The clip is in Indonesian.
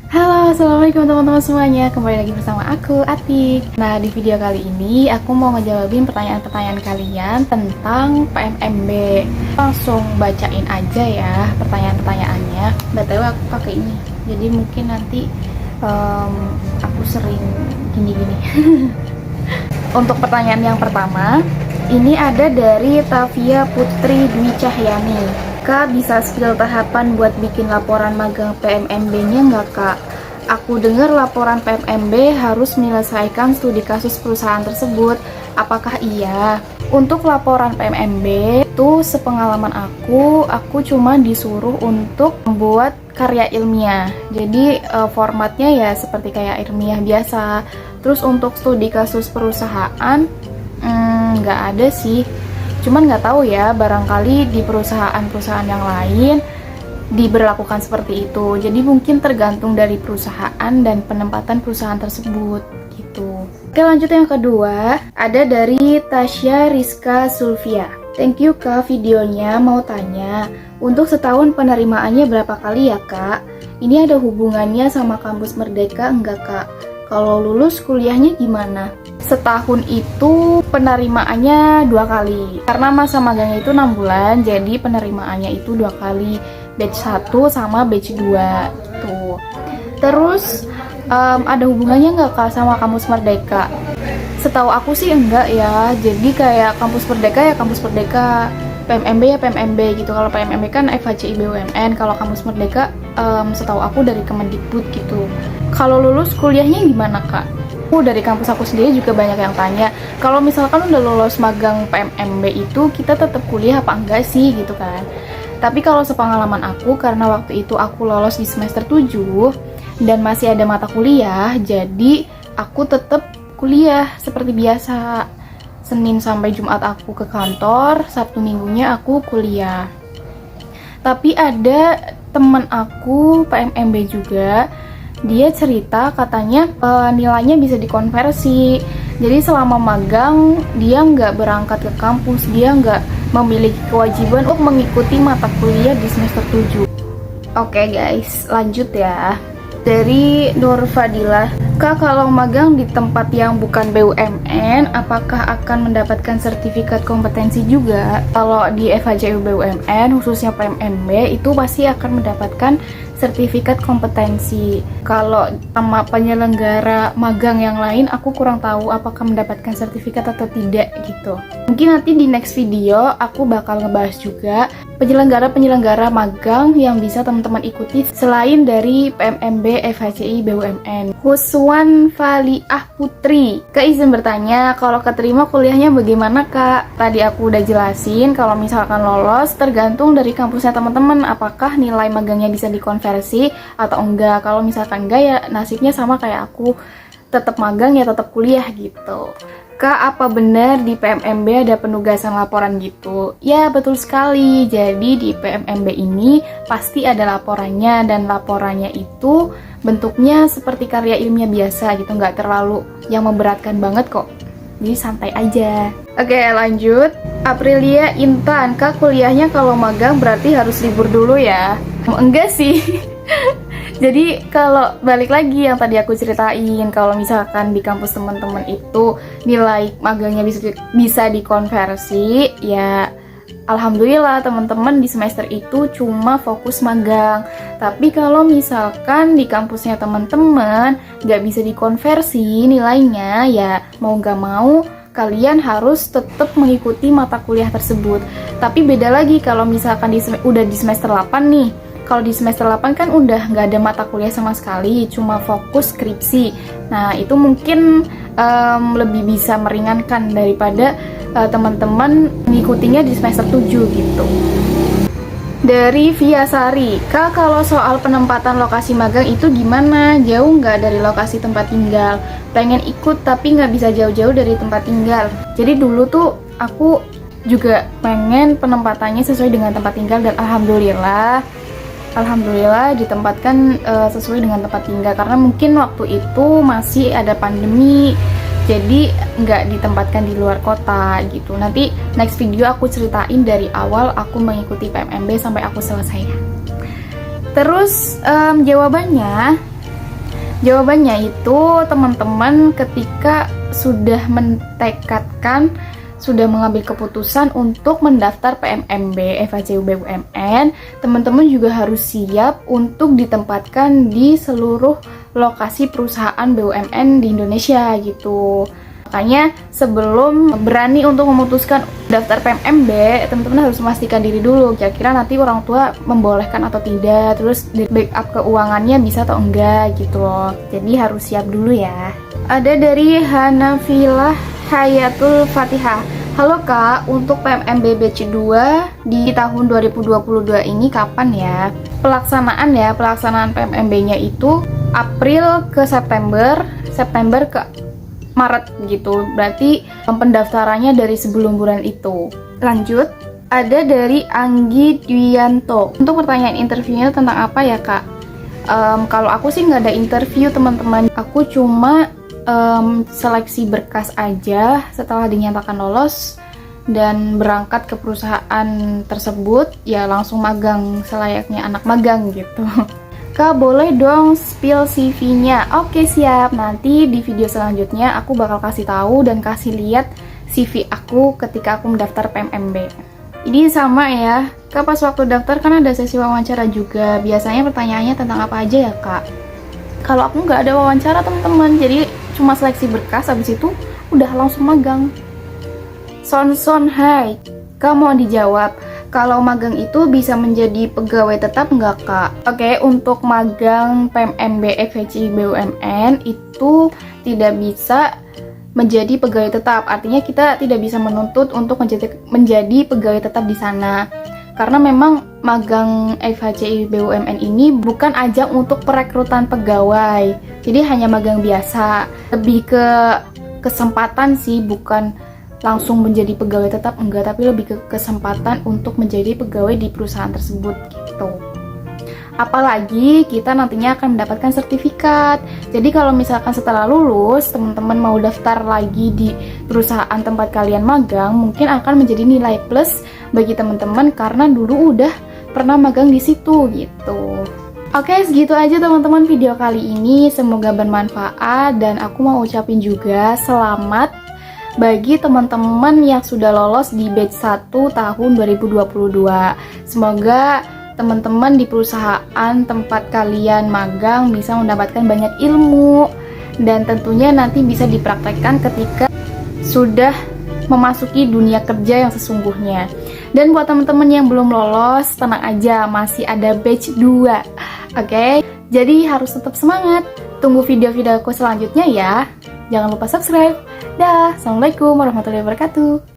Halo, assalamualaikum teman-teman semuanya. Kembali lagi bersama aku, Atik. Nah, di video kali ini aku mau ngejawabin pertanyaan-pertanyaan kalian tentang PMMB. Langsung bacain aja ya pertanyaan-pertanyaannya. BTW aku pakai ini, jadi mungkin nanti aku sering gini-gini. Untuk pertanyaan yang pertama, ini ada dari Tavia Putri Dwi Cahyani. Kak, bisa skill tahapan buat bikin laporan magang PMMB-nya nggak, Kak? Aku dengar laporan PMMB harus menyelesaikan studi kasus perusahaan tersebut. Apakah iya? Untuk laporan PMMB itu sepengalaman aku cuma disuruh untuk membuat karya ilmiah. Jadi formatnya ya seperti kayak ilmiah biasa. Terus untuk studi kasus perusahaan nggak ada sih. Cuman nggak tahu ya, barangkali di perusahaan-perusahaan yang lain diberlakukan seperti itu. Jadi mungkin tergantung dari perusahaan dan penempatan perusahaan tersebut gitu. Oke, lanjut yang kedua, ada dari Tasya Rizka Sulfia. Thank you Kak, videonya mau tanya, untuk setahun penerimaannya berapa kali ya Kak? Ini ada hubungannya sama kampus Merdeka enggak Kak? Kalau lulus kuliahnya gimana? Setahun itu penerimaannya 2 kali. Karena masa magangnya itu 6 bulan, jadi penerimaannya itu 2 kali. Batch 1 sama batch 2 gitu. Terus ada hubungannya nggak Kak sama kampus Merdeka? Setahu aku sih enggak ya. Jadi kayak kampus Merdeka ya kampus Merdeka, PMMB ya PMMB gitu. Kalau PMMB kan FHCI BUMN, kalau kampus Merdeka setahu aku dari Kemendikbud gitu. Kalau lulus kuliahnya gimana Kak? Dari kampus aku sendiri juga banyak yang tanya, kalau misalkan udah lulus magang PMMB itu kita tetap kuliah apa enggak sih gitu kan. Tapi kalau sepengalaman aku, karena waktu itu aku lolos di semester 7 dan masih ada mata kuliah, jadi aku tetap kuliah seperti biasa. Senin sampai Jumat aku ke kantor, Sabtu Minggunya aku kuliah. Tapi ada temen aku PMMB juga, dia cerita katanya nilainya bisa dikonversi. Jadi selama magang dia nggak berangkat ke kampus, dia nggak memiliki kewajiban untuk mengikuti mata kuliah di semester 7. Oke guys, lanjut ya. Dari Nur Fadilah, Kak, kalau magang di tempat yang bukan BUMN, apakah akan mendapatkan sertifikat kompetensi juga? Kalau di FHCI BUMN, khususnya PMMB, itu pasti akan mendapatkan sertifikat kompetensi. Kalau sama penyelenggara magang yang lain, aku kurang tahu apakah mendapatkan sertifikat atau tidak gitu. Mungkin nanti di next video aku bakal ngebahas juga penyelenggara-penyelenggara magang yang bisa teman-teman ikuti selain dari PMMB, FHCI, BUMN. Huswan Faliah Putri, Kak izin bertanya, kalau keterima kuliahnya bagaimana Kak? Tadi aku udah jelasin, kalau misalkan lolos tergantung dari kampusnya teman-teman, apakah nilai magangnya bisa dikonversi atau enggak. Kalau misalkan enggak ya nasibnya sama kayak aku, tetap magang ya tetap kuliah gitu. Kak, apa benar di PMMB ada penugasan laporan gitu? Ya, betul sekali. Jadi di PMMB ini pasti ada laporannya, dan laporannya itu bentuknya seperti karya ilmiah biasa gitu, nggak terlalu yang memberatkan banget kok. Jadi santai aja. Oke, lanjut. Aprilia Intan, Kak kuliahnya kalau magang berarti harus libur dulu ya? Enggak sih. Jadi kalau balik lagi yang tadi aku ceritain, kalau misalkan di kampus teman-teman itu nilai magangnya bisa dikonversi, ya alhamdulillah teman-teman di semester itu cuma fokus magang. Tapi kalau misalkan di kampusnya teman-teman nggak bisa dikonversi nilainya, ya mau nggak mau kalian harus tetap mengikuti mata kuliah tersebut. Tapi beda lagi kalau misalkan udah di semester 8 nih. Kalau di semester 8 kan udah nggak ada mata kuliah sama sekali, cuma fokus skripsi. Nah, itu mungkin lebih bisa meringankan daripada teman-teman mengikutinya di semester 7 gitu. Dari Viasari, Kak kalau soal penempatan lokasi magang itu gimana? Jauh nggak dari lokasi tempat tinggal? Pengen ikut tapi nggak bisa jauh-jauh dari tempat tinggal. Jadi dulu tuh aku juga pengen penempatannya sesuai dengan tempat tinggal, dan Alhamdulillah ditempatkan sesuai dengan tempat tinggal, karena mungkin waktu itu masih ada pandemi, jadi nggak ditempatkan di luar kota gitu. Nanti next video aku ceritain dari awal aku mengikuti PMMB sampai aku selesai. Terus jawabannya Jawabannya itu teman-teman ketika sudah mentekadkan, sudah mengambil keputusan untuk mendaftar PMMB FHCU BUMN, teman-teman juga harus siap untuk ditempatkan di seluruh lokasi perusahaan BUMN di Indonesia gitu. Makanya sebelum berani untuk memutuskan daftar PMMB, teman-teman harus memastikan diri dulu, kira-kira nanti orang tua membolehkan atau tidak, terus di backup keuangannya bisa atau enggak gitu loh. Jadi harus siap dulu ya. Ada dari Hanafilah Hayatul Fatihah. Halo Kak, untuk PMMB batch 2 di tahun 2022 ini kapan ya? Pelaksanaan PMMB-nya itu April ke September, September ke Maret gitu. Berarti pendaftarannya dari sebelum bulan itu. Lanjut, ada dari Anggi Dwianto. Untuk pertanyaan interviewnya tentang apa ya Kak? Kalau aku sih nggak ada interview teman-teman. Aku cuma seleksi berkas aja setelah dinyatakan lolos dan berangkat ke perusahaan tersebut, ya langsung magang selayaknya anak magang gitu. Kak, boleh dong spill CV-nya? Oke, siap. Nanti di video selanjutnya aku bakal kasih tahu dan kasih lihat CV aku ketika aku mendaftar PMMB. Ini sama ya. Kak, pas waktu daftar kan ada sesi wawancara juga. Biasanya pertanyaannya tentang apa aja ya, Kak? Kalau aku nggak ada wawancara, teman-teman. Jadi cuma seleksi berkas, habis itu udah langsung magang. Son, hai. Kak, mau dijawab. Kalau magang itu bisa menjadi pegawai tetap nggak Kak? Oke, untuk magang PMMB FHCI BUMN itu tidak bisa menjadi pegawai tetap. Artinya kita tidak bisa menuntut untuk menjadi pegawai tetap di sana. Karena memang magang FHCI BUMN ini bukan ajang untuk perekrutan pegawai. Jadi hanya magang biasa. Lebih ke kesempatan sih, bukan langsung menjadi pegawai tetap, enggak, tapi lebih ke kesempatan untuk menjadi pegawai di perusahaan tersebut gitu. Apalagi kita nantinya akan mendapatkan sertifikat. Jadi kalau misalkan setelah lulus teman-teman mau daftar lagi di perusahaan tempat kalian magang, mungkin akan menjadi nilai plus bagi teman-teman karena dulu udah pernah magang di situ gitu. Oke, segitu aja teman-teman video kali ini, semoga bermanfaat dan aku mau ucapin juga selamat bagi teman-teman yang sudah lolos di batch 1 tahun 2022. Semoga teman-teman di perusahaan tempat kalian magang bisa mendapatkan banyak ilmu dan tentunya nanti bisa dipraktekkan ketika sudah memasuki dunia kerja yang sesungguhnya. Dan buat teman-teman yang belum lolos, tenang aja, masih ada batch 2. Oke? Jadi harus tetap semangat. Tunggu video-video aku selanjutnya ya. Jangan lupa subscribe. Dah, Assalamualaikum warahmatullahi wabarakatuh.